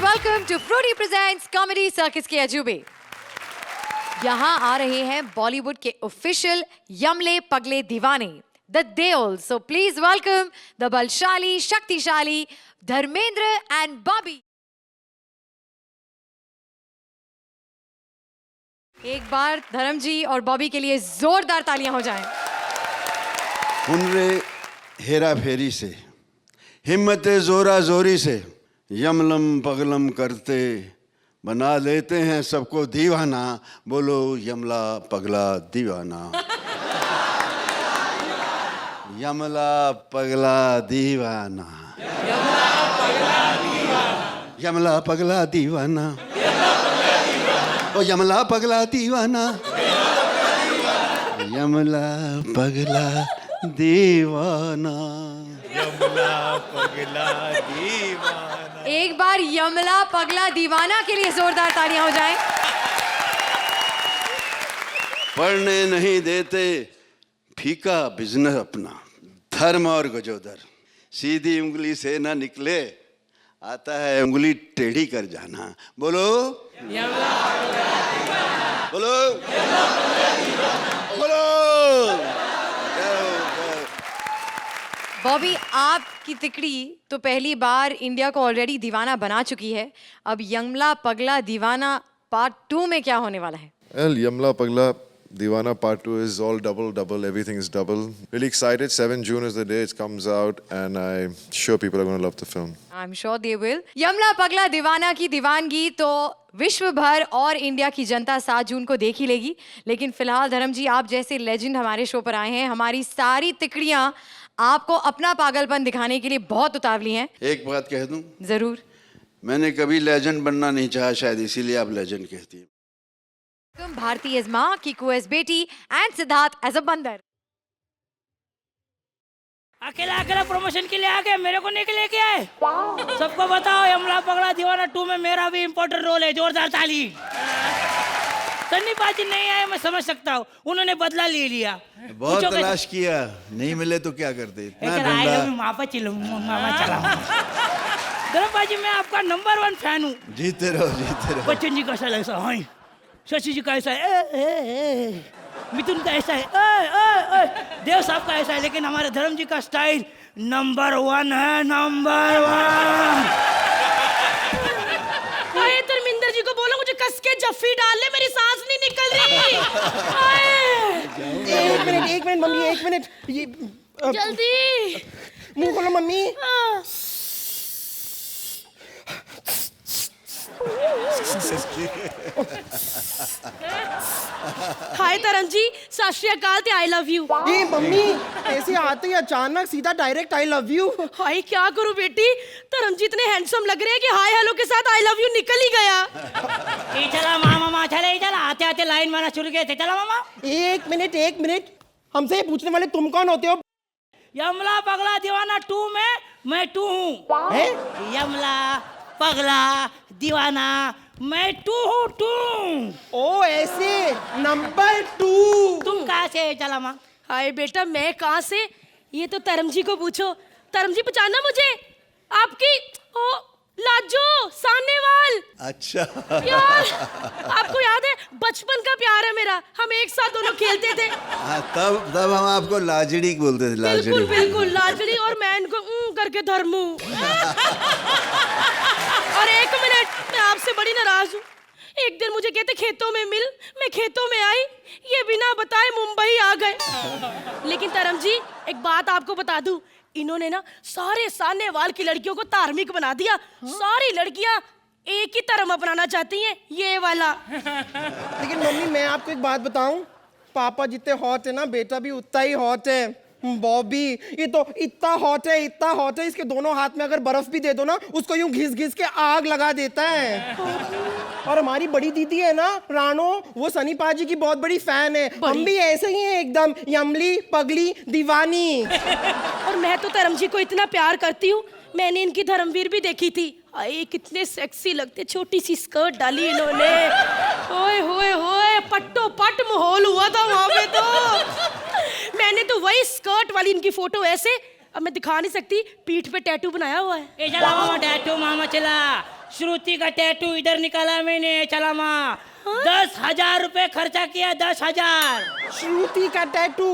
welcome to Fruity Presents Comedy Circus के अजूबे। यहाँ आ रहे हैं बॉलीवुड के ऑफिशियल यमले पगले दीवाने the Deol. So please welcome the बलशाली शक्तिशाली धर्मेंद्र and बॉबी। एक बार धर्म जी और बॉबी के लिए जोरदार तालियां हो जाएं। हुनरे हेरा फेरी से, हिम्मते जोरा जोरी से, यमलम पगलम करते बना लेते हैं सबको दीवाना। बोलो यमला पगला दीवाना। यमला पगला दीवाना, यमला पगला दीवाना, ओ यमला पगला दीवाना, यमला पगला दीवाना, यमला पगला दीवाना। एक बार यमला पगला दीवाना के लिए जोरदार तालियां हो जाएं। पढ़ने नहीं देते फीका बिजनेस अपना, धर्म और गजोदर, सीधी उंगली से ना निकले आता है उंगली टेढ़ी कर जाना। बोलो यमला पगला दीवाना, बोलो बोलो। बॉबी, आपकी तिकड़ी तो पहली बार इंडिया को ऑलरेडी दीवाना बना चुकी है। अब यमला पगला दीवाना पार्ट 2 में क्या होने वाला है? Well, Yamla Pagla Divana Part 2 is all double, everything is double. Really excited. 7 June is the day it comes out, and I'm sure people are going to love the film. I'm sure they will. यमला पगला दीवाना की दीवानगी तो विश्व भर और India की जनता 7 जून को देख ही लेगी। लेकिन फिलहाल धर्म जी, आप जैसे लेजेंड हमारे शो पर आए हैं। हमारी सारी तिकड़ियां आपको अपना पागलपन दिखाने के लिए बहुत उतावली हैं। एक बात कह दूं, जरूर। मैंने कभी लेजेंड बनना नहीं चाहा, शायद इसीलिए आप लेजेंड कहती हैं। भारती एज माँ, कीकू एज बेटी एंड सिद्धार्थ एज अ बंदर। अकेला अकेला प्रमोशन के लिए आ गए, मेरे को नहीं लेके आए। सबको बताओ यमला पगला दीवाना 2 में मेरा भी इम्पोर्टेंट रोल है। जोरदार ताली। सन्नी पाजी नहीं आए, मैं समझ सकता हूँ, उन्होंने बदला ले लिया। बहुत तलाश किया, नहीं मिले तो क्या करते। धर्म पाजी, मैं आपका नंबर 1 फैन हूँ। जीते रहो जीते रहो। बच्चन जी का ऐसा ऐसा है, शशि जी का ऐसा है, मिथुन का ऐसा है, देव साहब का ऐसा है, लेकिन हमारे धर्म जी का स्टाइल नंबर 1 है, नंबर 1। धर्मेंद्र जी को बोलो मुझे कस के जफ्फी डाल ले, मेरी सांस नहीं निकल रही। एक मिनट मम्मी, एक मिनट, ये जल्दी मुंह खोलो मम्मी। हाय तरन जी, सत श्री अकाल ते आई लव यू। ये मम्मी ऐसे आते ही अचानक सीधा डायरेक्ट आई लव यू। हाय क्या करूं बेटी, तरन जी इतने हैंडसम लग रहे हैं कि हाय हेलो के साथ आई लव यू निकल ही गया। चला मामा, चले चला, आते आते लाइन मारना शुरू किए थे। चला मामा। एक मिनट, हमसे ये पूछने वाले तुम कौन होते हो? यमला पगला दीवाना 2 में मैं 2 हूँ। यमला पगला दीवाना मैं 2 हूँ, 2। ओ ऐसे, नंबर 2। तुम कहाँ से? चला माँ। हाय बेटा, मैं कहाँ से? ये तो तरम जी को पूछो। तरम जी पहचाना मुझे? आपकी ओ लाजो सानेवाल। अच्छा यार, आपको याद है बचपन का प्यार है मेरा, हम एक साथ दोनों खेलते थे। हाँ, तब हम आपको लाजड़ी बोलते थे। लाजड़ी, बिल्कुल लाजड़ी, और मैं इनको करके धर्मू। और एक मिनट, मैं आपसे बड़ी नाराज हूँ। एक दिन मुझे कहते खेतों में मिल, मैं खेतों में आई, ये बिना बताए मुंबई आ गए। लेकिन तरम जी, एक बात आपको बता दूं, इन्होंने ना सारे सानेवाल की लड़कियों को धार्मिक बना दिया। सारी लड़कियां एक ही धर्म अपनाना चाहती हैं, ये वाला। लेकिन मम्मी मैं आपको एक बात बताऊं, पापा जितने हॉट है ना, बेटा भी उतना ही हॉट है। बॉबी ये तो इतना हॉट है, इसके दोनों हाथ में अगर बर्फ भी दे दो ना, उसको यूं घिस के आग लगा देता है। और हमारी बड़ी दीदी है ना रानो, वो सनी पाजी की बहुत बड़ी फैन है। हम भी ऐसे ही हैं, एकदम यमली पगली दीवानी। और मैं तो धर्म जी को इतना प्यार करती हूँ, मैंने इनकी धर्मवीर भी देखी थी। अरे कितने सेक्सी लगते, छोटी सी स्कर्ट डाली इन्होंने। ओए होए होए, पट्टो पट माहौल हुआ था वहां पे तो। मैंने तो वही स्कर्ट वाली इनकी फोटो ऐसे, अब मैं दिखा नहीं सकती, पीठ पे टैटू बनाया हुआ है। ए चला मामा, टैटू मामा चला। श्रुति का टैटू इधर निकाला मैंने, चला माँ 10,000 रुपए खर्चा किया, 10,000। श्रुति का टैटू,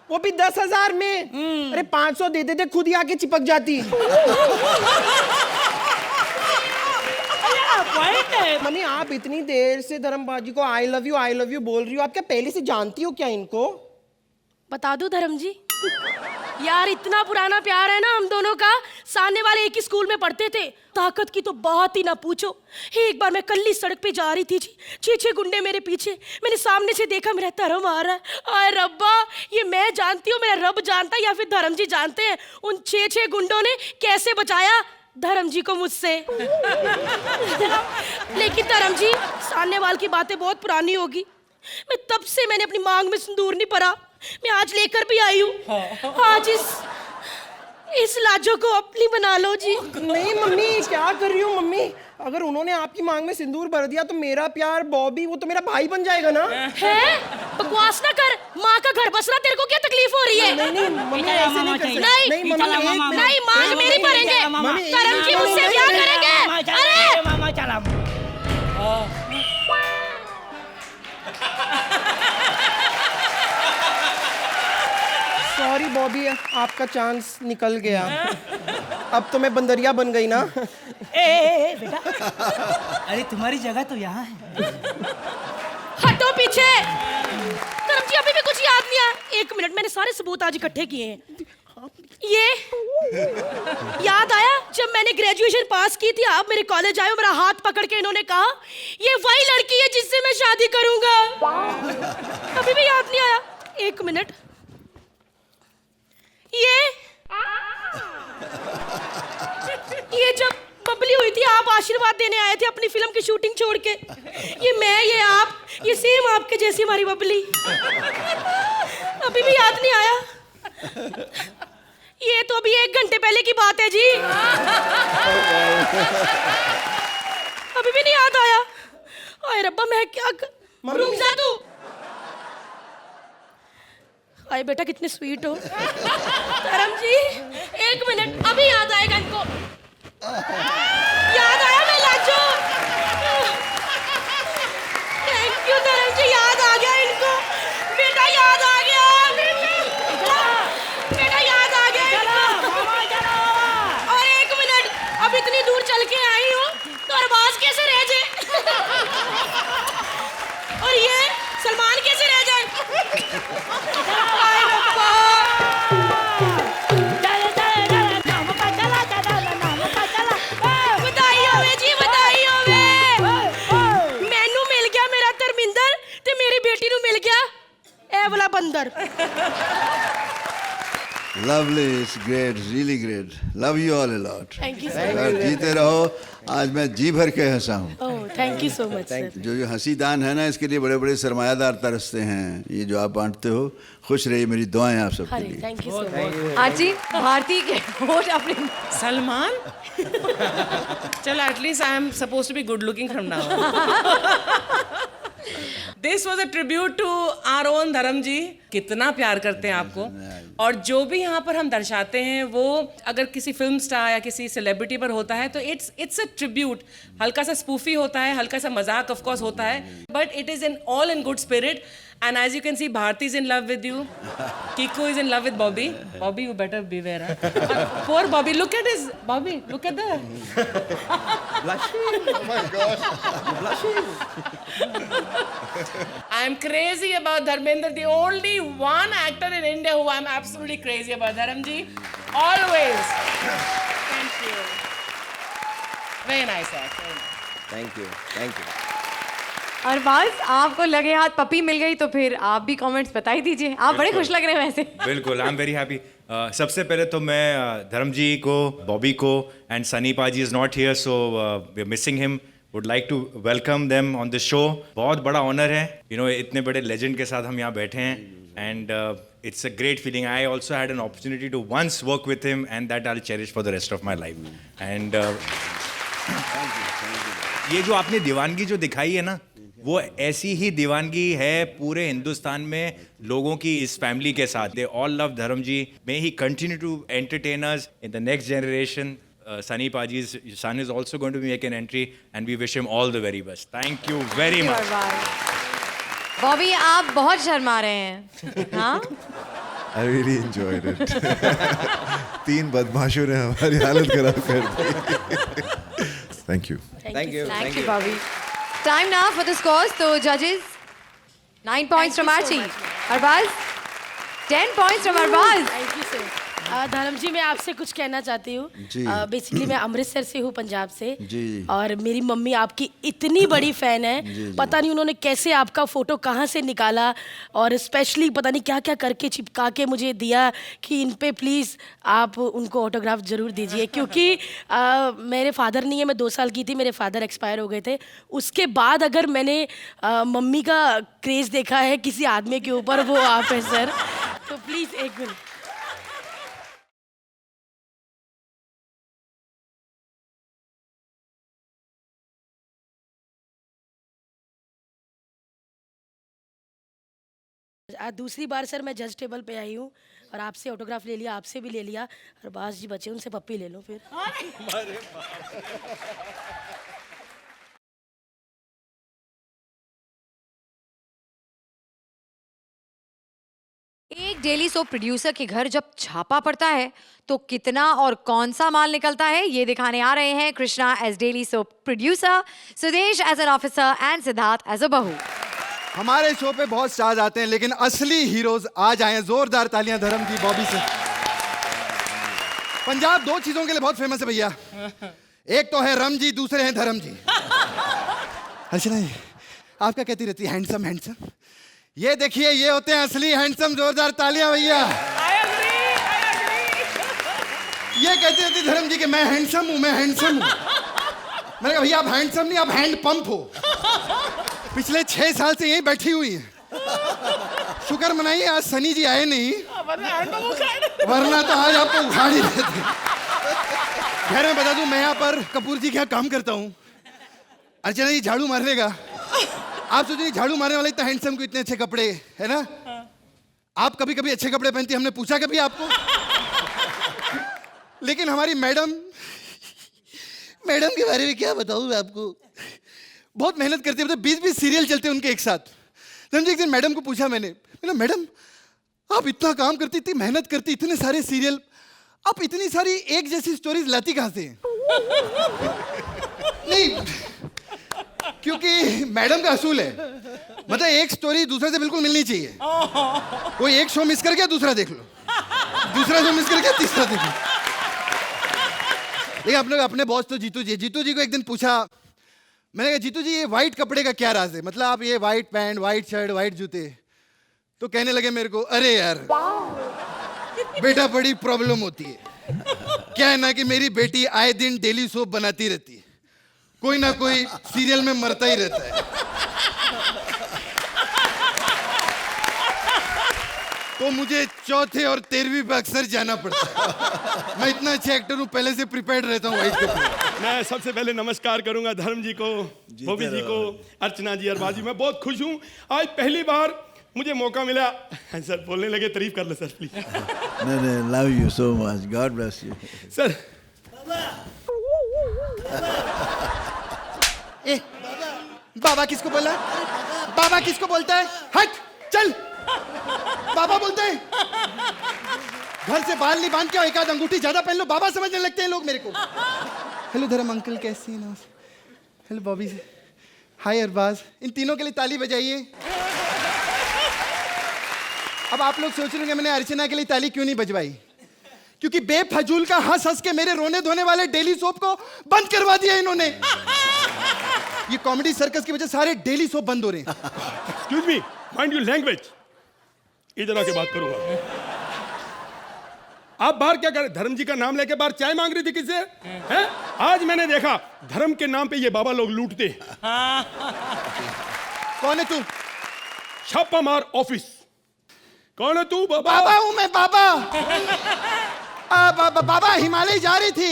वो भी 10,000 में। अरे 500 दे देते, खुद ही आके चिपक जाती। पॉइंट है। मम्मी आप इतनी देर से धर्मबाजी को आई लव यू बोल रही हो, आप क्या पहले से जानती हो क्या इनको? बता दूं धर्म जी, यार इतना पुराना प्यार है ना हम दोनों का, सामने वाले एक ही स्कूल में पढ़ते थे। ताकत की तो बात ही ना पूछो। एक बार मैं कल्ली सड़क पे जा रही थी जी, 6 गुंडे मेरे पीछे, मैंने सामने से देखा मेरा धर्म आ रहा है। आय रब्बा, ये मैं जानती हूँ, मेरा रब जानता है या फिर धर्म जी जानते हैं, उन 6 गुंडों ने कैसे बचाया धर्म जी को मुझसे। लेकिन धर्म जी, सामने वाल की बातें बहुत पुरानी होगी, मैं तब से मैंने अपनी मांग में सिंदूर नहीं भरा, मैं आज लेकर भी आई हूँ। आज इस लाजो को अपनी बना लो जी। नहीं मम्मी, क्या कर रही हो मम्मी? अगर उन्होंने आपकी मांग में सिंदूर भर दिया तो मेरा प्यार बॉबी, वो तो मेरा भाई बन जाएगा ना। है? बकवास ना कर, माँ का घर बसना तेरे को क्या तकलीफ हो रही है? नहीं मम्मी, ऐसे नहीं कर सकते। नहीं, नहीं मम्मी, एक मिनट। नहीं, मांग मेरी भरेंगे, धर्म जी मुझसे ब्याह करेंगे। अरे मामा चला। सॉरी बॉबी, आपका चांस निकल गया। अब तो मैं बंदरिया बन गई ना। ए बेटा, अरे तुम्हारी जगह तो यहाँ है। हटो पीछे। धर्म जी अभी भी कुछ याद नहीं आया। 1 मिनट, मैंने सारे सबूत आज इकट्ठे किए हैं। ये याद आया जब मैंने ग्रेजुएशन पास की थी, आप मेरे कॉलेज आए, मेरा हाथ पकड़ के इन्होंने कहा ये वही लड़की है जिससे मैं शादी करूंगा। अभी भी याद नहीं आया। 1 मिनट, ये जब बबली हुई थी, आप आशीर्वाद देने आए थे अपनी फिल्म की शूटिंग छोड़ के, ये मैं, ये आप, ये सेम आपके जैसी हमारी बबली। अभी भी याद नहीं आया। ये तो अभी 1 घंटे पहले की बात है जी। अभी भी नहीं याद आया। आए रब्बा, मैं क्या रुक जा तू। आए बेटा, कितने स्वीट हो। धर्म जी 1 मिनट, अभी याद आएगा इनको। याद आया, मैं लाजो। थैंक यू धर्म जी, याद आ गया इनको। बेटा याद आ गया, बेटा याद आ गया इनको। और 1 मिनट, अब इतनी दूर चल के आई हूँ तो अरबाज कैसे रह जाए? और ये सलमान कैसे रह जाए? बधाई होवे जी, बधाई होवे। मैनू मिल गया मेरा धर्मिंदर, ते मेरी बेटी नू मिल गया ए वाला बंदर। Lovely, it's great, really great, love you all a lot. Thank you सो और जीते रहो। आज मैं जी भर के हंसा हूँ। Much. Thank you so much sir. जो हंसी दान है ना, इसके लिए बड़े बड़े सरमायादार तरसते हैं। ये जो आप बांटते हो, खुश रहिए, मेरी दुआएं आप सबके लिए। Thank you so much. आज जी भारती के वोट अपने Salman? Chalo, at least I am supposed to be good looking from now on. This was a tribute to our own धर्म जी। कितना प्यार करते हैं आपको, और जो भी यहाँ पर हम दर्शाते हैं वो अगर किसी फिल्म स्टार या किसी सेलिब्रिटी पर होता है तो इट्स अ ट्रिब्यूट। हल्का सा स्पूफी होता है, हल्का सा मजाक ऑफ कोर्स होता है, but it is in all in good spirit. And as you can see, Bharti is in love with you. Kiko is in love with Bobby. Bobby, you better beware. Huh? Poor Bobby. Look at his Bobby. Look at the. Blushing. Oh my gosh. You're blushing. I'm crazy about Dharmendra. The only one actor in India who I'm absolutely crazy about. Dharamji, always. Thank you. Very nice actor. Thank you, thank you. Arbaaz, आपको लगे हाथ puppy मिल गई तो फिर आप भी comments बता ही दीजिए। आप बड़े खुश लग रहे हैं वैसे। बिल्कुल, आई एम वेरी हैप्पी। सबसे पहले तो मैं धर्म जी को, बॉबी को and Sunny paaji is not here, so we are missing him, would like to welcome them on the show. बहुत बड़ा ऑनर है, यू नो, इतने बड़े लेजेंड के साथ हम यहाँ बैठे हैं, and it's a great feeling. I also had an opportunity to once work with him, and that I will cherish for the rest of my life. And ये जो आपने दीवानगी जो दिखाई है ना, वो ऐसी ही दीवानगी है पूरे हिंदुस्तान में लोगों की इस फैमिली के साथ। दे all love Dharam ji. May he continue to entertain us in the next generation. Sunny Paji's son is also going to make an entry, and we wish him all the very best. Thank you very much. Bobby आप बहुत शर्मा रहे हैं हाँ I really enjoyed it. 3 बदमाशों ने हमारी हालत खराब कर दी. Thank you. Thank you, Bobby. Time now for the scores. So, judges, 9 points from Archie. Arbaz, 10 points from Arbaz. Thank you sir धर्म जी मैं आपसे कुछ कहना चाहती हूँ बेसिकली मैं अमृतसर से हूँ पंजाब से और मेरी मम्मी आपकी इतनी बड़ी फैन है पता नहीं उन्होंने कैसे आपका फोटो कहाँ से निकाला और स्पेशली पता नहीं क्या क्या करके चिपका के मुझे दिया कि इन पे प्लीज़ आप उनको ऑटोग्राफ ज़रूर दीजिए क्योंकि मेरे फादर नहीं है मैं 2 साल की थी मेरे फादर एक्सपायर हो गए थे उसके बाद अगर मैंने मम्मी का क्रेज़ देखा है किसी आदमी के ऊपर वो आप है सर तो प्लीज़ एक मिनट आज दूसरी बार सर मैं जज टेबल पे आई हूँ और आपसे ऑटोग्राफ ले लिया आपसे भी ले लिया और बास जी बचे उनसे पप्पी ले लो फिर एक डेली सोप प्रोड्यूसर के घर जब छापा पड़ता है तो कितना और कौन सा माल निकलता है ये दिखाने आ रहे हैं Krishna as daily soap producer Sudesh as an officer and Siddharth as a bahu हमारे शो पे बहुत स्टार्स आते हैं लेकिन असली हीरोज आज आए हैं जोरदार तालियां धर्म जी बॉबी से पंजाब 2 चीजों के लिए बहुत फेमस है भैया एक तो है रम जी दूसरे हैं धर्म जी अर्चना जी आपका कहती रहती है हैंडसम हैंडसम ये देखिए ये होते हैं असली हैंडसम जोरदार तालियां भैया ये कहती रहती धर्म जी कि मैं हैंडसम हूं मैंने कहा भैया आप हैंडसम नहीं आप हैंड पंप हो पिछले 6 साल से यहीं बैठी हुई है शुक्र मनाइए आज सनी जी आए नहीं वरना तो आज आपको उखाड़ ही देते खैर मैं बता दूं मैं यहाँ पर कपूर जी क्या काम करता हूँ अर्चना जी झाड़ू मारने का आप सोचिए झाड़ू मारने वाले इतना हैंडसम को इतने अच्छे कपड़े है ना आप कभी कभी अच्छे कपड़े पहनती हमने पूछा कभी आपको लेकिन हमारी मैडम के बारे में क्या बताऊं मैं आपको बहुत मेहनत करती है मतलब 20-20 सीरियल चलते हैं उनके एक साथ एक दिन मैडम को पूछा मैंने मैडम आप इतना काम करती इतनी मेहनत करती इतने सारे सीरियल आप इतनी सारी एक जैसी स्टोरीज लाती कहाँ से नहीं क्योंकि मैडम का असूल है मतलब एक स्टोरी दूसरे से बिल्कुल मिलनी चाहिए कोई एक शो मिस कर गया दूसरा देख लो दूसरा शो मिस कर गया तीसरा देख लो लेकिन आप लोग अपने बॉस तो जीतू जी को एक दिन पूछा मैंने कहा जीतू जी ये वाइट कपड़े का क्या राज है मतलब आप ये white pant white shirt white जूते तो कहने लगे मेरे को अरे यार बेटा बड़ी प्रॉब्लम होती है क्या है ना कि मेरी बेटी आए दिन डेली सोप बनाती रहती है कोई ना कोई सीरियल में मरता ही रहता है तो मुझे चौथे और 13वीं पे अक्सर जाना पड़ता है मैं इतना अच्छा एक्टर हूँ पहले से प्रिपेयर्ड रहता हूँ वाइट कपड़े मैं सबसे पहले नमस्कार करूंगा धर्म जी को बॉबी जी को अर्चना जी अरबाज जी मैं बहुत खुश हूँ आज पहली बार मुझे मौका मिला सर बोलने लगे तारीफ कर लो सर प्लीज नहीं love you so much God bless you sir ए बाबा किसको बोला बाबा किसको बोलता है हट चल बाबा बोलते हैं घर से बाल नहीं बांध के एक आध अंगूठी ज्यादा पहन लो बाबा समझने लगते हैं लोग मेरे को हेलो धर्म अंकल कैसी हैं हेलो बॉबी हाय अरबाज इन तीनों के लिए ताली बजाइए अब आप लोग सोच रहे होंगे मैंने अर्चना के लिए ताली क्यों नहीं बजवाई क्योंकि बेफजूल का हंस हंस के मेरे रोने धोने वाले डेली सोप को बंद करवा दिया इन्होंने ये कॉमेडी सर्कस की वजह से सारे डेली सोप बंद हो रहे हैं excuse me mind your language इधर आके बात करूंगा आप बाहर क्या कर रहे धर्म जी का नाम लेके बाहर चाय मांग रही थी किससे हैं आज मैंने देखा धर्म के नाम पे ये बाबा लोग लूटते कौन है तू छापा मार ऑफिस कौन है तू बाबा बाबा हूं मैं बाबा बाबा हिमालय जा रही थी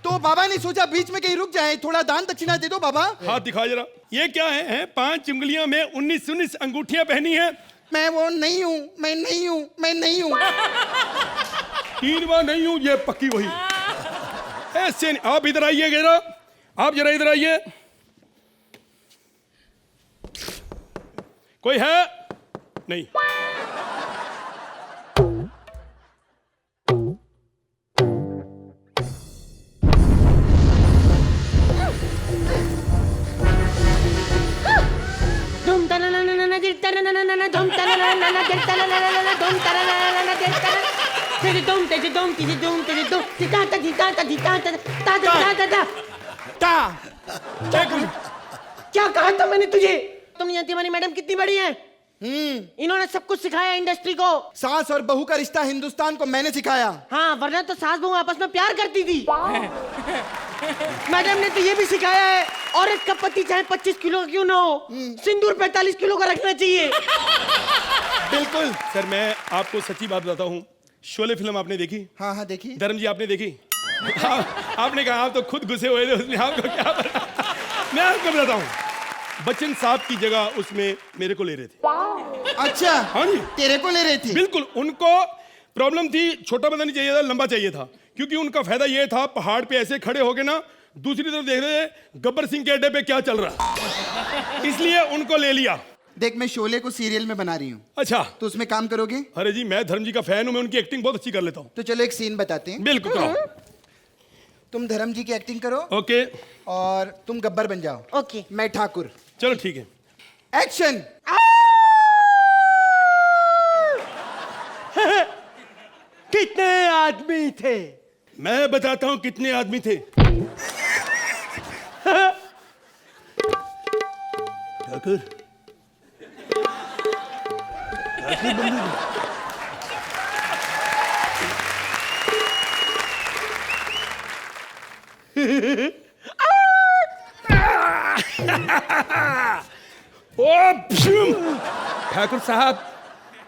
तो बाबा ने सोचा बीच में कहीं रुक जाए थोड़ा दान दक्षिणा दे दो बाबा हाथ दिखा जरा ये क्या है 5 उंगलियों में 19 अंगूठियां पहनी है मैं वो नहीं हूं मैं नहीं हूं 3 बार नहीं हूं ये पक्की वही ऐसे नहीं, आप इधर आइए जरा, आप जरा इधर आइए। कोई है? नहीं। धूम तनाना दिल तनाना धूम तनाना दिल तनाना धूम तनाना दिल तनाना तेरे धूम तेरे धूम तेरे धूम तेरे धूम ता ता ता ता ता ता ता ता ता क्या कहा था मैंने तुझे? तुम नहीं जानती हमारी मैडम कितनी बड़ी है। इन्होंने सब कुछ सिखाया इंडस्ट्री को। सास और बहू का रिश्ता हिंदुस्तान को मैंने सिखाया। हाँ, वरना तो सास बहू आपस में प्यार करती थी। मैडम ने तो ये भी सिखाया है, औरत का पति चाहे 25 किलो का क्यों ना हो, सिंदूर 45 किलो का रखना चाहिए। बिल्कुल सर, मैं आपको सच्ची बात बताता हूँ। शोले फिल्म आपने देखी? हाँ हाँ देखी। धर्म जी आपने देखी? आपने कहा आप तो खुद घुसे हुए थे उसमें, आपको क्या पता। मैं आपको बताता हूँ, बच्चन साहब की जगह उसमें मेरे को ले रहे थे। अच्छा, हाँ जी, तेरे को ले रही थी? बिल्कुल। उनको प्रॉब्लम थी, छोटा बंदा नहीं चाहिए था, लंबा चाहिए था, क्योंकि उनका फायदा ये था पहाड़ पे ऐसे खड़े हो गए ना, दूसरी तरफ देख रहे थे गब्बर सिंह के अड्डे पे क्या चल रहा, इसलिए उनको ले लिया। देख, मैं शोले को सीरियल में बना रही हूँ। अच्छा, तो उसमें काम करोगे? अरे जी, मैं धर्म जी का फैन हूँ, मैं उनकी एक्टिंग बहुत अच्छी कर लेता हूँ। तो चलो एक सीन बताते हैं। बिल्कुल कराओ। तुम धर्म जी की एक्टिंग करो ओके, और तुम गब्बर बन जाओ। ओके। मैं ठाकुर। चलो ठीक है। एक्शन। कितने आदमी थे? मैं बताता हूँ कितने आदमी थे। ठाकुर, ठाकुर साहब,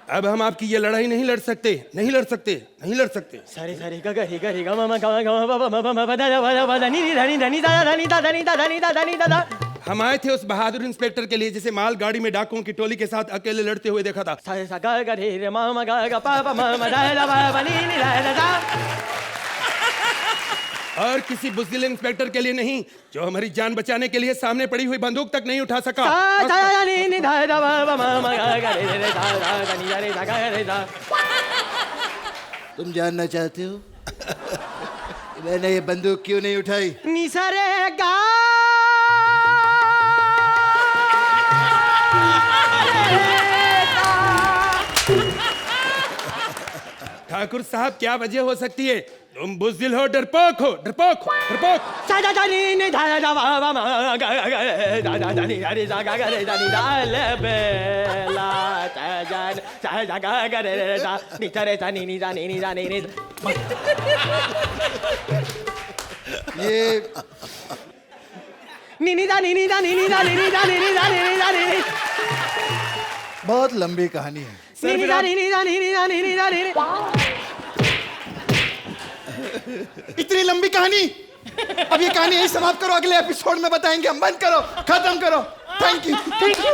अब हम आपकी ये लड़ाई नहीं लड़ सकते, नहीं लड़ सकते, नहीं लड़ सकते। सारे सारे गा गा रे गा रे गा मा गा गा मा बा बा मा दा दा दा दा नी नी दा नी दा नी दा दा नी दा दा नी दा दा नी दा दा नी दा दा। हम आए थे उस बहादुर इंस्पेक्टर के लिए जिसे माल गाड़ी में डाकुओं की टोली के साथ अकेले लड़ते हुए देखा था। सारे सा गा गा रे रे मा मा गा गा पा पा मा मा दा दा बा बा नी नी दा दा दा। और किसी बुज़दिल इंस्पेक्टर के लिए नहीं जो हमारी जान बचाने के लिए सामने पड़ी हुई बंदूक तक नहीं उठा सका। दा दा दा नी नी दा दा बा बा मा मा गा गा रे रे दा दा दा नी दा रे दा गा रे दा। तुम जानना चाहते हो कि मैंने ये बंदूक क्यों नहीं उठाई? नी सारे गा ठाकुर साहब, क्या वजह हो सकती है? तुम बुज़दिल हो, डरपोक हो, डरपोक, डरपोक। सा दा दा नी नी दा दा बा बा मा गा गा रे दा दा दा नी दा रे दा गा गा रे दा नी दा ले बे ला ता जान सा दा गा गा रे रे दा नी ता रे ता नी नी दा नी नी दा नी नी। ये नी नी दा नी नी दा नी नी दा नी नी दा नी नी दा नी नी दा नी नी। बहुत लंबी कहानी है। नी नी दा नी नी दा नी नी दा नी नी दा नी नी। इतनी लंबी कहानी? अब ये कहानी यही समाप्त करो, अगले एपिसोड में बताएंगे हम। बंद करो, खत्म करो। Thank you, thank you.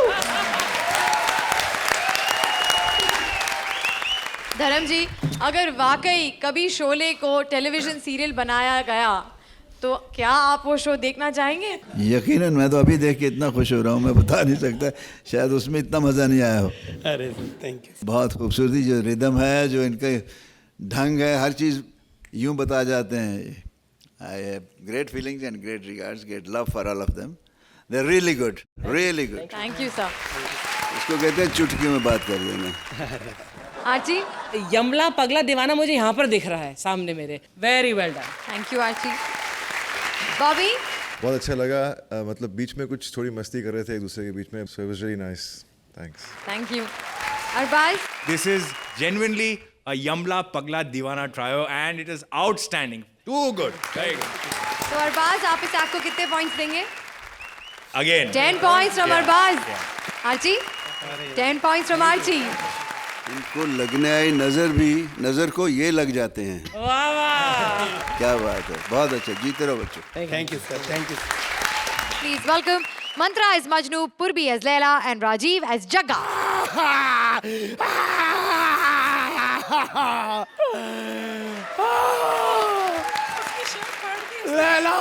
Dharam जी, अगर वाकई कभी शोले को टेलीविजन सीरियल बनाया गया तो क्या आप वो शो देखना चाहेंगे? यकीनन, मैं तो अभी देख के इतना खुश हो रहा हूँ, मैं बता नहीं सकता, शायद उसमें इतना मज़ा नहीं आया हो। अरे थैंक यू। बहुत खूबसूरती, जो रिदम है, जो इनका ढंग है, हर चीज़ यूं बता जाते हैं। I have great feelings and great regards, great love for all of them. They are really good, really good. Thank you sir. इसको कहते हैं चुटकियों में बात कर देना। आर्ची, यमला पगला दीवाना मुझे यहाँ पर दिख रहा है सामने मेरे। Very well done. Thank you Archie. Bobby, बहुत अच्छा लगा, मतलब बीच में कुछ थोड़ी मस्ती कर रहे थे एक दूसरे के बीच में, so it was really nice. Thanks. Thank you. Arbaaz, This is genuinely a Yamla Pagla Divana trio and it is outstanding. Too good. Very good. तो अरबाज, आप इस एक्ट को कितने पॉइंट्स देंगे? Again. 10 points from Yeah. Arbaaz. Archie, 10 points from Archie. इनको लगने आई नज़र भी, नज़र को ये लग जाते हैं। वाह वाह। क्या बात है, बहुत अच्छा, जीते रहो बच्चों। Thank you sir, thank you. Please welcome Mantra as Majnu, Purbi as Leila, and Rajiv as Jagga. Laila,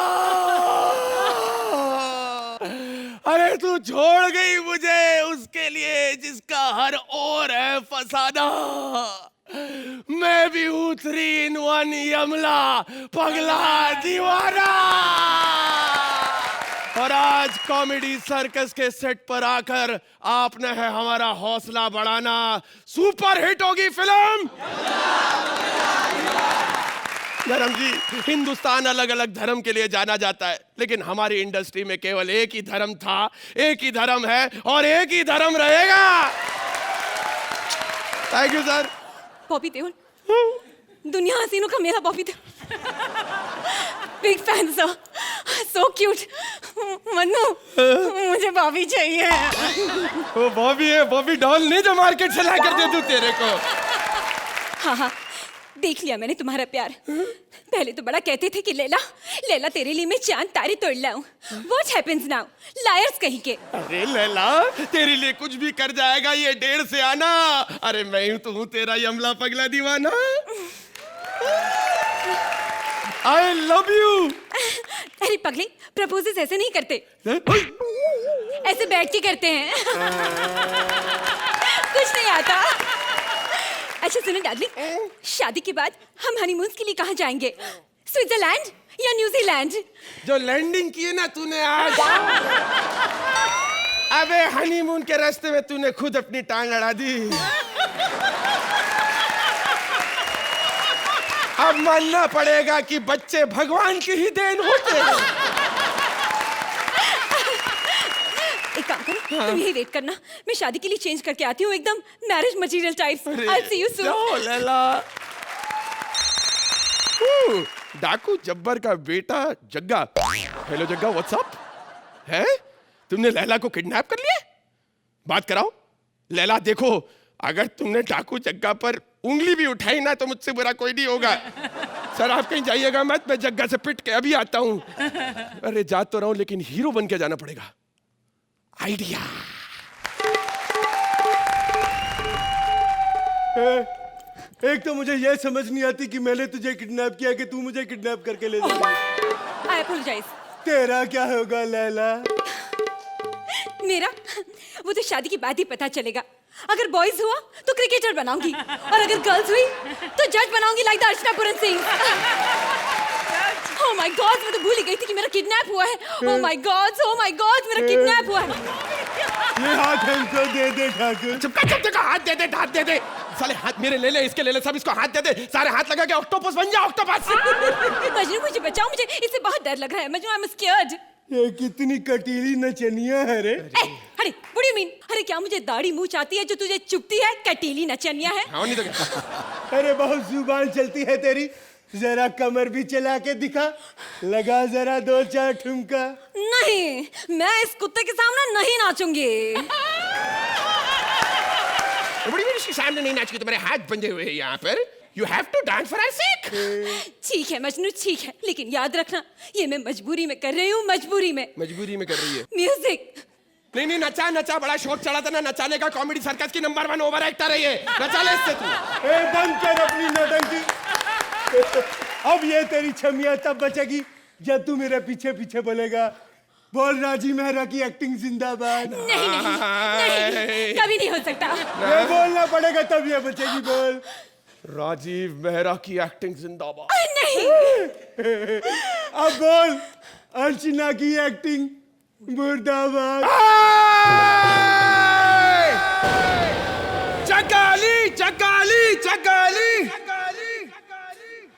अरे तू छोड़ गई मुझे उसके लिए जिसका हर ओर है फसाना। मैं भी हूँ 3 in 1 यमला पगला दीवाना। और आज कॉमेडी सर्कस के सेट पर आकर आपने है हमारा हौसला बढ़ाना। सुपर हिट होगी फिल्म। धर्म जी, हिंदुस्तान अलग अलग धर्म के लिए जाना जाता है, लेकिन हमारी इंडस्ट्री में केवल एक ही धर्म था, एक ही धर्म है और एक ही धर्म रहेगा। Thank you sir. Bobby Deol, दुनिया हसीनों का मेरा Bobby Deol. Big fan sir, so cute. Mannu, मुझे बॉबी चाहिए। वो बॉबी है, बॉबी डॉल नहीं जो मार्केट से ला कर दे दूं तेरे को। हाँ हाँ, देख लिया मैंने तुम्हारा प्यार। पहले तो बड़ा कहते थे कि लैला लैला तेरे लिए मैं चांद तारे तोड़ लाऊं। What happens now? Liars कहीं के। अरे लैला, तेरे लिए कुछ भी कर जाएगा ये 1.5 से आना। अरे मैं हूं तो हूं तेरा यमला पगला दीवाना। I love you। अरे पगले, प्रपोजेस ऐसे नहीं करते, ऐसे बैठ के करते हैं। कुछ नहीं आता। अच्छा सुनो डार्लिंग, शादी के बाद हम हनीमून के लिए कहाँ जाएंगे? स्विट्जरलैंड या न्यूजीलैंड? जो लैंडिंग की है ना तूने आज, अबे हनीमून के रास्ते में तूने खुद अपनी टांग अड़ा दी। अब मानना पड़ेगा कि बच्चे भगवान की ही देन होते हैं। एक काम करो, तुम यही वेट करना, मैं शादी के लिए चेंज करके आती हूँ एकदम marriage material type. I'll see you soon। जाओ लैला। डाकू जब्बर का बेटा जग्गा। हेलो जग्गा, व्हाट्सअप है? तुमने लैला को किडनैप कर लिया? बात कराओ। लैला देखो, अगर तुमने डाकू जग्गा पर उंगली भी उठाई ना तो मुझसे बुरा कोई नहीं होगा। सर आप कहीं जाइएगा मत, मैं जग्गा से पिट के अभी आता हूँ। अरे जा तो रहा हूँ लेकिन हीरो बन के जाना पड़ेगा। आइडिया। एक तो मुझे यह समझ नहीं आती कि मैंने तुझे किडनैप किया कि तू मुझे किडनैप करके ले जाएगी। I apologize। तेरा क्या होगा लैला? मेरा वो तो शादी के बाद ही पता चलेगा। अगर बॉयज हुआ तो क्रिकेटर बनाऊंगी और अगर गर्ल्स हुई तो जज बनाऊंगी like the Archana Puran Singh. Oh my god, मैं तो भूल ही गई थी कि मेरा किडनैप हुआ है। ओह माय गॉड, मेरा किडनैप हुआ है। ये हाथ हमको दे दे ठाकुर। चुप देखो, हाथ दे दे, हाथ दे दे। साले हाथ मेरे ले ले, इसके ले ले, सब इसको हाथ दे दे। सारे हाथ लगा के ऑक्टोपस बन जा, ऑक्टोपस। मजनू मुझे बचाओ, मुझे इससे बहुत डर लग रहा है। Majnu I am scared. ये कितनी कटीली नचनिया है रे। अरे व्हाट डू यू मीन? अरे क्या मुझे दाढ़ी मूंछ आती है जो तुझे चुभती है? कटीली नचनिया है। हाँ नहीं तो अरे बहुत जुबान चलती है तेरी, जरा कमर भी चला के दिखा, लगा जरा 2-4 ठुमका। नहीं, मैं इस कुत्ते के सामने नहीं नाचूंगी। बड़ी मेरी सामने नहीं नाच के तुम्हारे हाथ बंधे हुए हैं यहाँ पर। You have to dance for our sake। ठीक है मजनू, ठीक है, लेकिन याद रखना ये मैं मजबूरी में कर रही हूँ, मजबूरी में। मजबूरी में कर रही है। म्यूजिक। नहीं नहीं, नचा नचा, बड़ा शौक चढ़ा था ना नचाने का। कॉमेडी सर्कस की नंबर 1 ओवर एक्टर है ये। नचा ले इससे तू। बंद कर अपनी नौटंकी। अब ये तेरी छमिया तब बचेगी जब तू मेरे पीछे पीछे बोलेगा, बोल राजी मेहरा की एक्टिंग जिंदाबाद। नहीं नहीं नहीं, कभी नहीं हो सकता। ये बोलना पड़ेगा तब ये बचेगी। बोल राजीव मेहरा की एक्टिंग जिंदाबाद। नहीं। अब बोल अर्चना की एक्टिंग मुर्दाबाद। चकाली चकाली चकाली,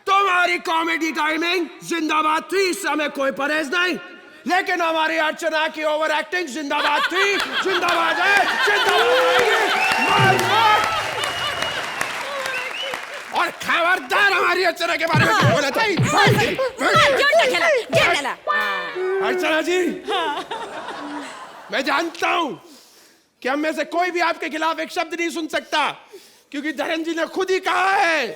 तुम्हारी कॉमेडी टाइमिंग जिंदाबाद थी, इस समय कोई परहेज नहीं, लेकिन हमारी अर्चना की ओवर एक्टिंग जिंदाबाद थी, जिंदाबाद है, जिंदाबाद। और खबरदार हमारी अर्चना के बारे में क्यों बोला था? अर्चना जी, मैं जानता हूं कि हम में से कोई भी आपके खिलाफ एक शब्द नहीं सुन सकता, क्योंकि धर्म जी ने खुद ही कहा है।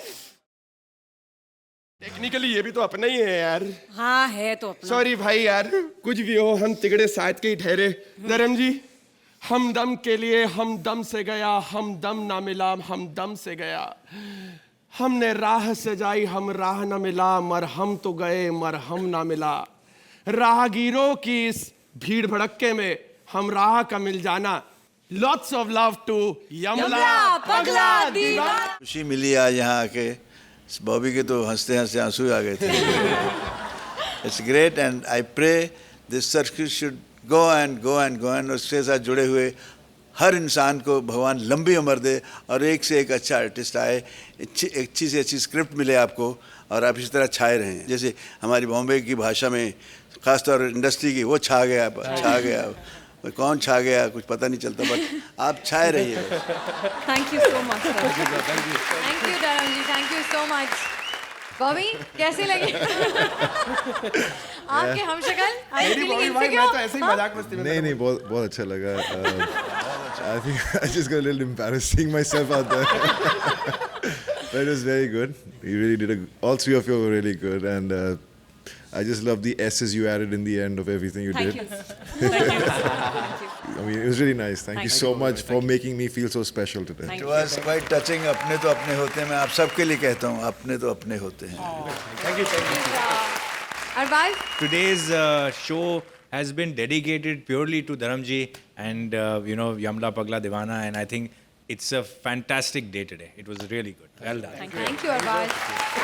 टेक्निकली ये भी तो अपना ही है यार। हाँ है तो अपना। सॉरी भाई यार, कुछ भी हो हम तिगड़े साथ के ही ठहरे। धर्म जी, हमदम के लिए हमदम से गया, हमदम ना मिला, हमदम से गया। हमने राह सजाई हम राह न मिला, मरहम तो गए मरहम ना मिला। राहगीरों की इस भीड़ भड़क्के में हम राह का मिल जाना। Lots of love to Yamla Pagla Deewana. खुशी मिली आज यहाँ आके, बॉबी के तो हंसते हंसते आंसू आ गए थे। It's great and I pray this circuit should go and go and go and उसके साथ जुड़े हुए हर इंसान को भगवान लंबी उम्र दे और एक से एक अच्छा आर्टिस्ट आए, अच्छी से अच्छी स्क्रिप्ट मिले आपको और आप इसी तरह छाए रहें। जैसे हमारी बॉम्बे की भाषा में खासतौर इंडस्ट्री की वो छा गया। कौन छा गया कुछ पता नहीं चलता, बट आप छाए रहिए। Thank you so much. Thank you Dharam ji, thank you so much. Bobby कैसे लगे आपके हम शक्ल? नहीं बहुत अच्छा लगा। I think I just got a little embarrassing myself out there. But it was very good. You really did all three of you were really good, and I just love the S's you added in the end of everything you did. I mean, it was really nice. Thank you so much for making me feel so special today. It was quite touching. अपने तो अपने होते हैं, मैं आप सबके लिए कहता हूँ, अपने तो अपने होते हैं। Thank you. Arbaaz, Today's show has been dedicated purely to Dharamji and Yamla Pagla Divana, and I think it's a fantastic day today. It was really good. Well done. Thank you Arbaaz.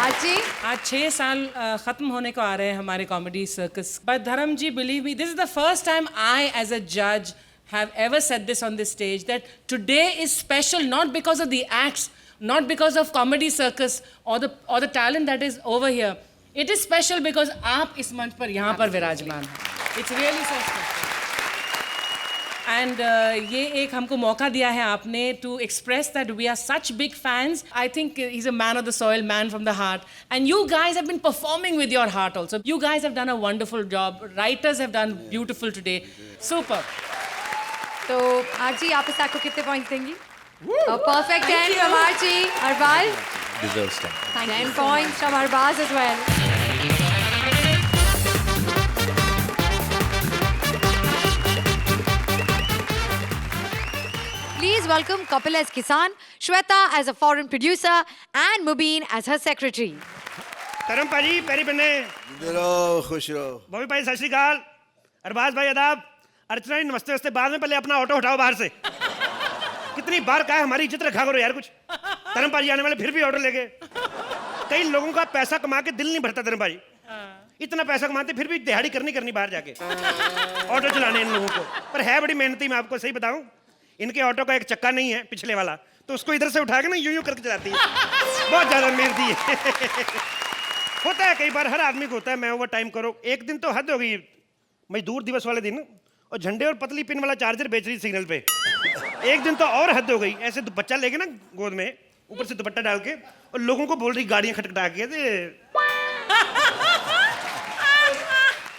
आजी, आज 6 साल खत्म होने को आ रहे हैं हमारे comedy circus, but Dharam ji, believe me, this is the first time I as a जज have ever said this on this stage, that today is special not because of the acts, not because of comedy circus or the talent that is over here. It is special because आप इस मंच पर यहाँ पर विराजमान हैं. It's really so special. And ये एक हमको मौका दिया है आपने to express that we are such big fans. I think he's a man of the soil, man from the heart. And you guys have been performing with your heart also. You guys have done a wonderful job. Writers have done beautiful today. Super. तो आजी आप इस को कितने points देंगी? Perfect 10 from आजी। Arbaaz Deserves 10. 10 points from Arbaz as well. Please welcome Kapil as Kisan, Shweta as a foreign producer, and Mubin as her secretary. धर्म भाजी पैरी बने, रहो खुश रहो। बॉबी भाई सत श्री अकाल, अरबाज भाई आदाब, अर्चना जी नमस्ते नमस्ते, बाद में पहले अपना ऑटो हटाओ बाहर से। कितनी बार कहा है हमारी इज्जत रखा करो यार कुछ। धर्म भाजी आने वाले फिर भी ऑटो लेके। कई लोगों का पैसा कमा के दिल नहीं भरता धर्म भाजी, इतना पैसा कमाते फिर भी दिहाड़ी करनी बाहर जाके ऑटो चलाने इन लोगों को। पर है बड़ी मेहनती, मैं आपको सही बताऊं, इनके ऑटो का एक चक्का नहीं है पिछले वाला, तो उसको इधर से उठा के ना यूं करके चलाती है। बहुत ज्यादा मेहनती है। होता है कई बार, हर आदमी को होता है, मैं ओवर टाइम करो। एक दिन तो हद हो गई, मजदूर दिवस वाले दिन, और झंडे और पतली पिन वाला चार्जर बेच रही सिग्नल पे। एक दिन तो और हद हो गई, ऐसे बच्चा लेके ना गोद में, ऊपर से दुपट्टा डाल के, और लोगों को बोल रही गाड़ियां खटखटा के,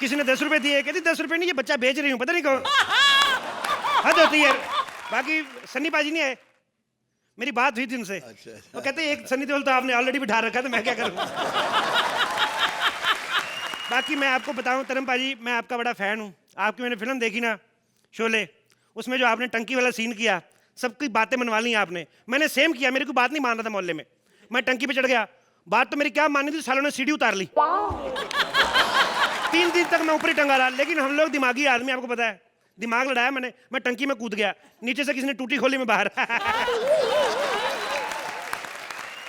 किसी ने 10 रुपए दिए, कहती 10 रुपए नहीं, ये बच्चा बेच रही हूँ, पता नहीं कौन। हद होती है। बाकी सन्नी पाजी नहीं आए, मेरी बात हुई थी उनसे, वो कहते एक सन्नी देओल तो आपने ऑलरेडी बिठा रखा, तो मैं क्या करूँ। बाकी मैं आपको बताऊं तरम पाजी, मैं आपका बड़ा फैन हूँ। आपकी मैंने फिल्म देखी ना, शोले, उसमें जो आपने टंकी वाला सीन किया, सबकी बातें मनवा ली आपने। मैंने सेम किया, मेरे को बात नहीं मान रहा था मोहल्ले में, मैं टंकी पे चढ़ गया, बात तो मेरी क्या माननी थी, सालों ने सीढ़ी उतार ली। 3 दिन तक मैं ऊपर ही टंगा रहा, लेकिन हम लोग दिमागी आदमी, आपको पता है, दिमाग लड़ाया मैंने, मैं टंकी में कूद गया, नीचे से किसी ने टूटी खोली में बाहर।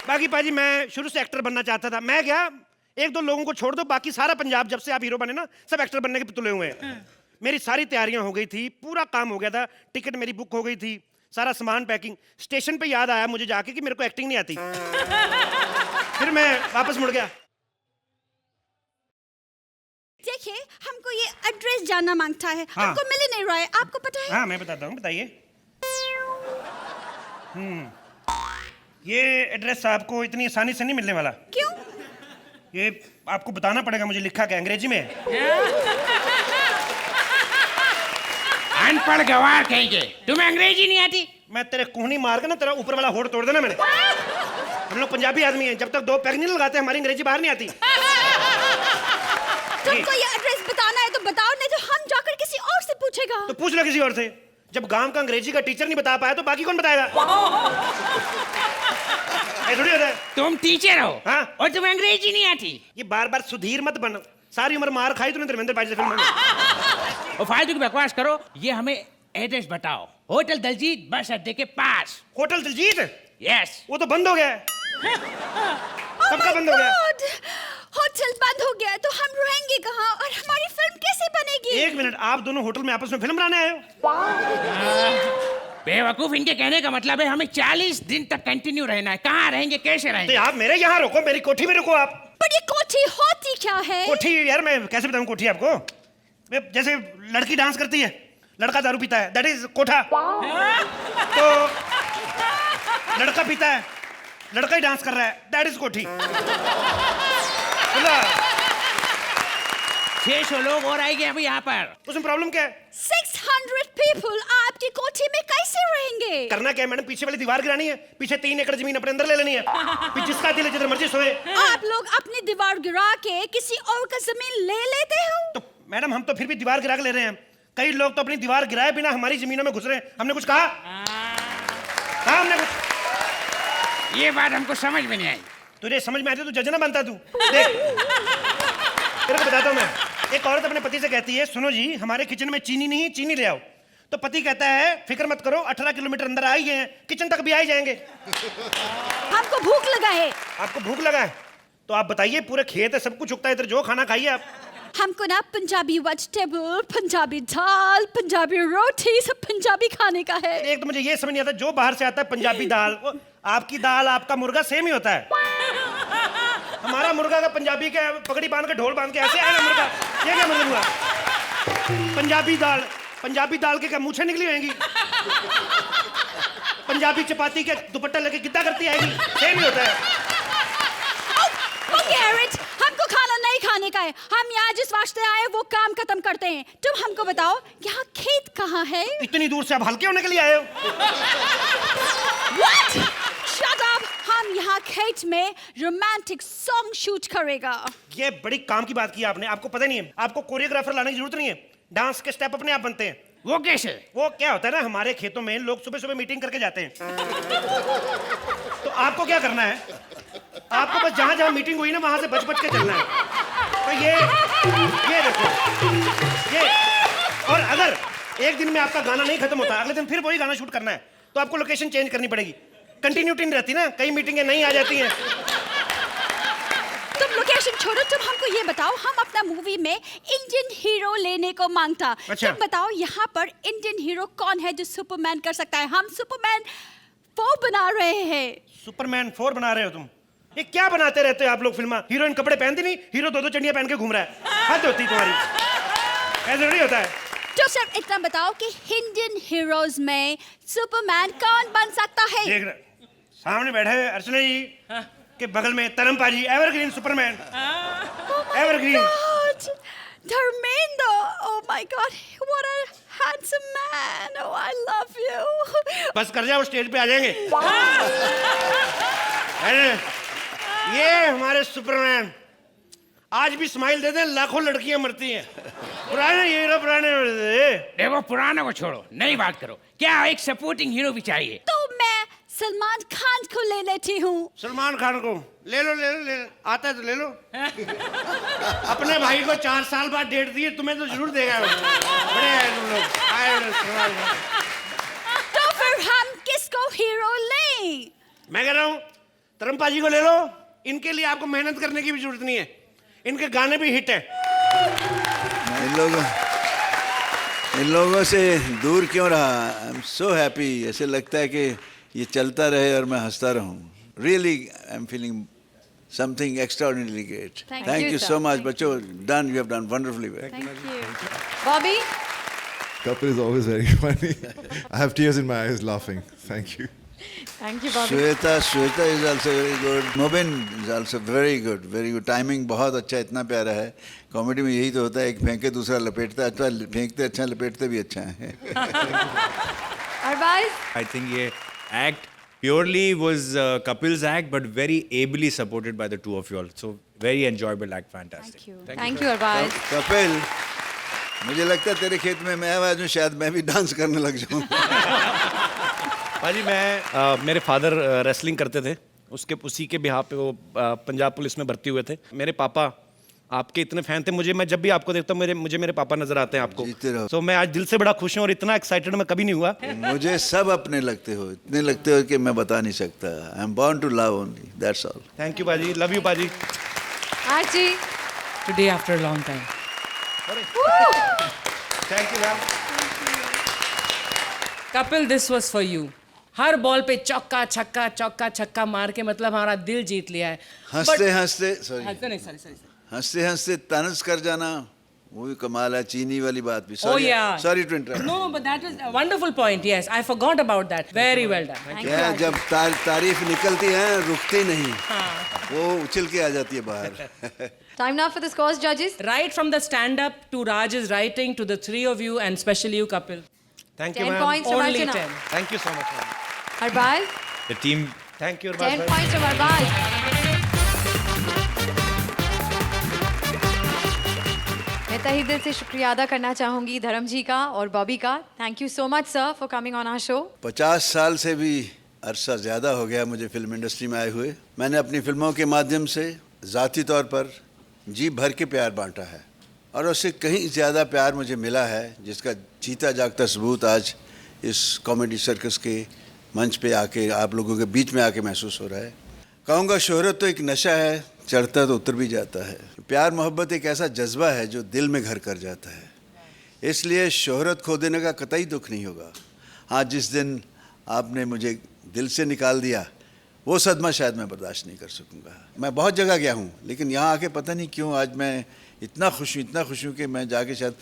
बाकी पाजी मैं शुरू से एक्टर बनना चाहता था। मैं क्या, 1-2 लोगों को छोड़ दो, बाकी सारा पंजाब जब से आप हीरो बने ना, सब एक्टर बनने के पुतले हुए हैं। मेरी सारी तैयारियां हो गई थी, पूरा काम हो गया था, टिकट मेरी बुक हो गई थी, सारा सामान पैकिंग। स्टेशन पे याद आया मुझे जाके कि मेरे को एक्टिंग नहीं आती। फिर मैं वापस मुड़ गया। देखिए, हमको ये एड्रेस जानना मांगता है। हाँ। हमको मिल ही नहीं रहा है, आपको पता है? हाँ मैं बताता हूँ, बताइए। ये एड्रेस आपको इतनी आसानी से नहीं मिलने वाला। क्यों? ये आपको बताना पड़ेगा, मुझे लिखा क्या अंग्रेजी में है। अनपढ़ गवार कहेंगे, तुम्हें अंग्रेजी नहीं आती? मैं तेरे कोहनी मार के ना तेरा ऊपर वाला होड़ तोड़ देना मैंने। हम लोग पंजाबी आदमी हैं, जब तक 2 पैग नहीं लगाते हमारी अंग्रेजी बाहर नहीं आती। तुमको ये एड्रेस बताना है तो बताओ, नहीं तो हम जाकर किसी और से पूछेगा। तो पूछ लो किसी और से। जब गांव का अंग्रेजी का टीचर नहीं बता पाया तो बाकी कौन बताएगा? ऐसा थोड़ी होता है। तुम टीचर हो हाँ? और तुम्हें अंग्रेजी नहीं आती। ये बार बार सुधीर मत बन, सारी उम्र मार खाई तूने धर्मेंद्र भाई से फिल्म में। और फालतू की बकवास करो, ये हमें एड्रेस बताओ। होटल दलजीत बस अड्डे के पास। होटल दिलजीत? यस। वो तो बंद हो गया है। कब का बंद हो गया? होटल बंद हो गया तो हम रहेंगे कहाँ और हमारी फिल्म कैसे बनेगी? एक मिनट, आप दोनों होटल में आपस में फिल्म बनाने आए हो? बेवकूफ, इनके कहने का मतलब है हमें 40 दिन तक कंटिन्यू रहना है। कहाँ रहेंगे, कैसे रहेंगे? तो आप मेरे यहाँ रुको, मेरी कोठी में रुको आप। पर ये कोठी होती क्या है? कोठी यार मैं कैसे बताऊं कोठी आपको? जैसे लड़की डांस करती है, लड़का दारू पीता है, दैट इज कोठा। तो लड़का पीता है, लड़का ही डांस कर रहा है, दैट इज कोठी। 600 लोग और आएंगे अभी यहाँ पर। उसमें प्रॉब्लम क्या है? 600 people आपकी कोठी में कैसे रहेंगे? करना क्या है मैडम? पीछे वाली दीवार गिरानी है, पीछे 3 एकड़ जमीन अपने अंदर ले लेनी है, फिर जिसका दिल है जिधर मर्जी सोए। आप लोग अपनी दीवार गिरा के किसी और का जमीन ले लेते हो? तो मैडम हम तो फिर भी दीवार गिरा के ले रहे हैं। कई लोग तो अपनी दीवार गिराए बिना हमारी जमीनों में घुस रहे हैं। हमने कुछ कहा? कहा हमने कुछ? ये बात हमको समझ में नहीं आई। तुझे समझ में आती तो जज ना बनता तू। देख तेरे को बताता हूँ मैं। एक औरत अपने पति से कहती है, सुनो जी हमारे किचन में चीनी नहीं, चीनी ले आओ। तो पति कहता है, फिक्र मत करो, 18 किलोमीटर अंदर आ ही गए हैं, किचन तक भी आ ही जाएंगे। हमको भूख लगा है। आपको भूख लगा है तो आप बताइए, पूरे खेत है, सब कुछ उगता है इधर, जो खाना खाइए आप। हमको ना पंजाबी वेजिटेबल, पंजाबी दाल, पंजाबी रोटी, सब पंजाबी खाने का है। एक तो मुझे ये समझ नहीं आता, जो बाहर से आता है पंजाबी दाल, आपकी दाल आपका मुर्गा सेम ही होता है। हमारा मुर्गा का पंजाबी का पगड़ी बांध के ढोल बांध के ऐसे आएगा मुर्गा, ये क्या मतलब हुआ? पंजाबी दाल के क्या मूछें निकली होंगी? पंजाबी चपाती के दुपट्टा लेके कितना करती आएगी? सेम ही होता है। गैरेट, हमको खाना नहीं खाने का है। हम यहाँ जिस वास्ते आए वो काम खत्म करते हैं। तुम हमको बताओ यहाँ खेत कहाँ है? इतनी दूर से आप हल्के होने के लिए आए हो? What? Shut up! हम यहाँ खेत में रोमांटिक सॉन्ग शूट करेगा। ये बड़ी काम की बात की आपने। आपको पता नहीं है, आपको कोरियोग्राफर लाने की जरूरत नहीं है। डांस के स्टेप अपने आप बनते हैं। वो कैसे? वो क्या होता है ना, हमारे खेतों में लोग सुबह सुबह मीटिंग करके जाते हैं। तो आपको क्या करना है, आपको बस जहां जहां मीटिंग हुई ना वहां से बच बच के चलना है। तो ये देखो ये, और अगर एक दिन में आपका गाना नहीं खत्म होता, अगले दिन फिर वही गाना शूट करना है, तो आपको लोकेशन चेंज करनी पड़ेगी। कंटिन्यूटी नहीं रहती ना, कई मीटिंगें नहीं आ जाती हैं। तुम लोकेशन छोड़ो, तुम हमको ये बताओ, हम अपना मूवी में इंडियन हीरो लेने को मांगता। अच्छा। तुम बताओ यहाँ पर इंडियन हीरो कौन है जो सुपरमैन कर सकता है? हम सुपरमैन 4 बना रहे हैं। सुपरमैन 4 बना रहे हो तुम? ये क्या बनाते रहते हो आप लोग फिल्म? हीरोइन कपड़े पहनती नहीं, हीरो 2-2 चंडियां पहन के घूम रहा है। हद होती तुम्हारी, ऐसा नहीं होता है। तो सिर्फ इतना बताओ कि इंडियन हीरोज में सुपरमैन कौन बन सकता है? देख रहे सामने बैठे हैं अर्चना जी के बगल में तरमपा ji, evergreen superman. Evergreen. Dharmendra, oh my God, what a handsome man. Oh, I love you. बस कर जाओ, स्टेज पे आ जाएंगे। ये हमारे सुपरमैन आज भी स्माइल देते हैं, लाखों लड़कियां मरती हैं। पुराने हीरो पुराने। देखो पुराना को छोड़ो, नई बात करो। क्या एक सपोर्टिंग हीरो भी चाहिए? तो मैं सलमान खान को ले लेती हूँ। सलमान खान को ले लो, आता है तो ले लो। अपने भाई को 4 साल बाद डेट दी, तुम्हें तो जरूर देगा। बड़े हैं तुम लोग। तो फिर हम किसको हीरो लें? मैं कह रहा हूँ तरमपा जी को ले लो, इनके लिए आपको मेहनत करने की भी जरूरत नहीं है, इनके गाने भी हिट है। इन लोगों से दूर क्यों रहा? I am so happy. ऐसे लगता है कि ये चलता रहे और मैं हंसता रहूं। Really I am feeling something extraordinary great. Thank you so much बच्चों, done, you have done wonderfully well. Thank you. Bobby? Kapil is always very funny. I have tears in my eyes laughing. Thank you. Thank you, Bobby. Shweta is also very good. Mobin is also very good, very good. Timing बहुत अच्छा, इतना प्यारा है। Comedy में यही तो होता है, एक फेंके दूसरा लपेटता है। अच्छा फेंकते अच्छा, लपेटते भी अच्छा है। Arbaaz? I think ये act purely was Kapil's act, but very ably supported by the two of you all. So very enjoyable act, fantastic. Thank you, Arbaaz. Kapil, मुझे लगता है तेरे खेत में मैं आवाज हूँ, शायद मैं भी डांस करने लग जाऊँ। भाजी मैं मेरे फादर रेसलिंग करते थे, उसी के बिहाफ पे वो पंजाब पुलिस में भर्ती हुए थे। मेरे पापा आपके इतने फैन थे, मैं जब भी आपको देखता हूँ मुझे मेरे पापा नजर आते हैं आपको। जीते रहो। तो मैं आज दिल से बड़ा खुश हूँ और इतना एक्साइटेड मैं कभी नहीं हुआ। मुझे सब अपने लगते हो, इतने लगते हो कि मैं बता नहीं सकता। I am born to love only, that's all. Thank you baji, love you baji. आरजी Today after a long time. Thank you ma'am. Kapil, this was for you. हर बॉल पे चौका छक्का मार के मतलब हमारा दिल जीत लिया है। हंसते हंसते सॉरी सॉरी हंसते हंसते तनस कर जाना, वो भी कमाल है। चीनी वाली बात भी। Oh yeah. Sorry to interrupt. No, but that is a wonderful point. Yes, I forgot about that. Very well done. क्या जब तारीफ निकलती है रुकती नहीं, वो उछल के आ जाती है बाहर। Time now for the scores जजेस। Right from the stand-up to Raj's writing to the three of you and especially you, Kapil. Thank you 10 ma'am. points from Only Archana. 10. Thank you so much ma'am. Arbaaz The team thank you 10 points from Arbaaz. मैं तहे दिल से शुक्रिया अदा करना चाहूंगी धर्म जी का और बॉबी का। Thank you so much sir for coming on our show. 50 साल से भी अरसा ज़्यादा हो गया मुझे फिल्म इंडस्ट्री में आए हुए। मैंने अपनी फिल्मों के माध्यम से ज़ाती तौर पर जी भर के प्यार बांटा है, और उससे कहीं ज़्यादा प्यार मुझे मिला है जिसका जीता जागता सबूत आज इस कॉमेडी सर्कस के मंच पे आके आप लोगों के बीच में आके महसूस हो रहा है। कहूँगा शोहरत तो एक नशा है, चढ़ता तो उतर भी जाता है। प्यार मोहब्बत एक ऐसा जज्बा है जो दिल में घर कर जाता है, इसलिए शोहरत खो देने का कतई दुख नहीं होगा। हाँ, जिस दिन आपने मुझे दिल से निकाल दिया वो सदमा शायद मैं बर्दाश्त नहीं कर सकूँगा। मैं बहुत जगह गया हूँ, लेकिन यहाँ आके पता नहीं क्यों आज मैं इतना खुश हूँ कि मैं जाके शायद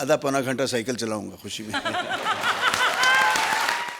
आधा पौना घंटा साइकिल चलाऊँगा खुशी में।